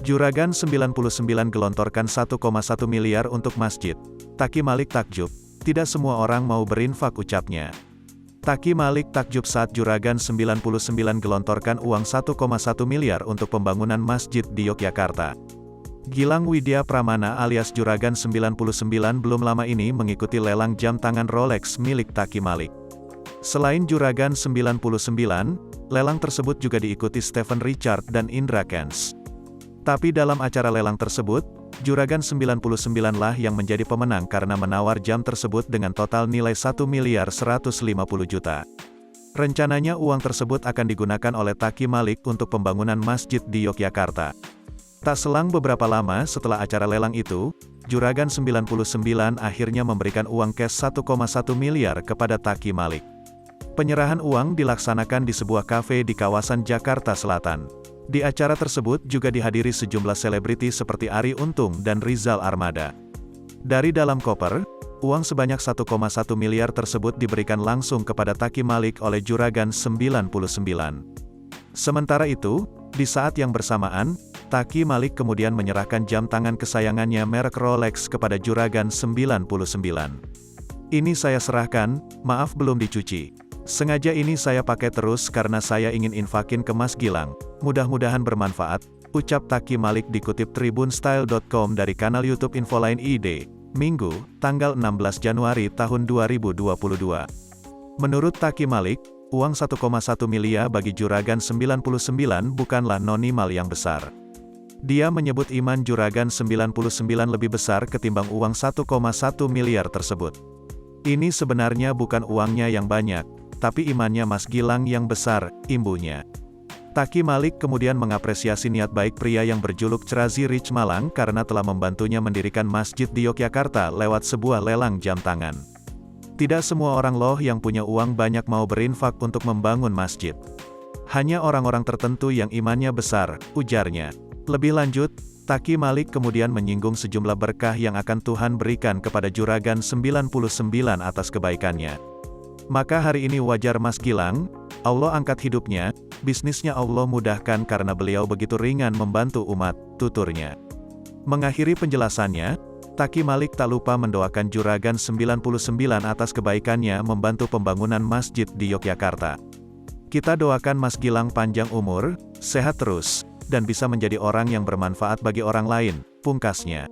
Juragan 99 gelontorkan 1,1 miliar untuk masjid. Taki Malik takjub, tidak semua orang mau berinfak ucapnya. Taki Malik takjub saat Juragan 99 gelontorkan uang 1,1 miliar untuk pembangunan masjid di Yogyakarta. Gilang Widya Pramana alias Juragan 99 belum lama ini mengikuti lelang jam tangan Rolex milik Taki Malik. Selain Juragan 99, lelang tersebut juga diikuti Stephen Richard dan Indra Kents. Tapi dalam acara lelang tersebut, Juragan 99 lah yang menjadi pemenang karena menawar jam tersebut dengan total nilai 1 miliar 150 juta. Rencananya uang tersebut akan digunakan oleh Taki Malik untuk pembangunan masjid di Yogyakarta. Tak selang beberapa lama setelah acara lelang itu, Juragan 99 akhirnya memberikan uang cash 1,1 miliar kepada Taki Malik. Penyerahan uang dilaksanakan di sebuah kafe di kawasan Jakarta Selatan. Di acara tersebut juga dihadiri sejumlah selebriti seperti Arie Untung dan Rizal Armada. Dari dalam koper, uang sebanyak 1,1 miliar tersebut diberikan langsung kepada Taki Malik oleh Juragan 99. Sementara itu, di saat yang bersamaan, Taki Malik kemudian menyerahkan jam tangan kesayangannya merek Rolex kepada Juragan 99. Ini saya serahkan, maaf belum dicuci. Sengaja ini saya pakai terus karena saya ingin infakin ke Mas Gilang. Mudah-mudahan bermanfaat, ucap Taki Malik dikutip tribunstyle.com dari kanal YouTube Infoline ID, Minggu, tanggal 16 Januari tahun 2022. Menurut Taki Malik, uang 1,1 miliar bagi Juragan 99 bukanlah nominal yang besar. Dia menyebut iman Juragan 99 lebih besar ketimbang uang 1,1 miliar tersebut. Ini sebenarnya bukan uangnya yang banyak, tapi imannya Mas Gilang yang besar, imbunya. Taki Malik kemudian mengapresiasi niat baik pria yang berjuluk Crazy Rich Malang karena telah membantunya mendirikan masjid di Yogyakarta lewat sebuah lelang jam tangan. Tidak semua orang loh yang punya uang banyak mau berinfak untuk membangun masjid. Hanya orang-orang tertentu yang imannya besar, ujarnya. Lebih lanjut, Taki Malik kemudian menyinggung sejumlah berkah yang akan Tuhan berikan kepada Juragan 99 atas kebaikannya. Maka hari ini wajar Mas Gilang, Allah angkat hidupnya, bisnisnya Allah mudahkan karena beliau begitu ringan membantu umat, tuturnya. Mengakhiri penjelasannya, Taki Malik tak lupa mendoakan Juragan 99 atas kebaikannya membantu pembangunan masjid di Yogyakarta. Kita doakan Mas Gilang panjang umur, sehat terus, dan bisa menjadi orang yang bermanfaat bagi orang lain, pungkasnya.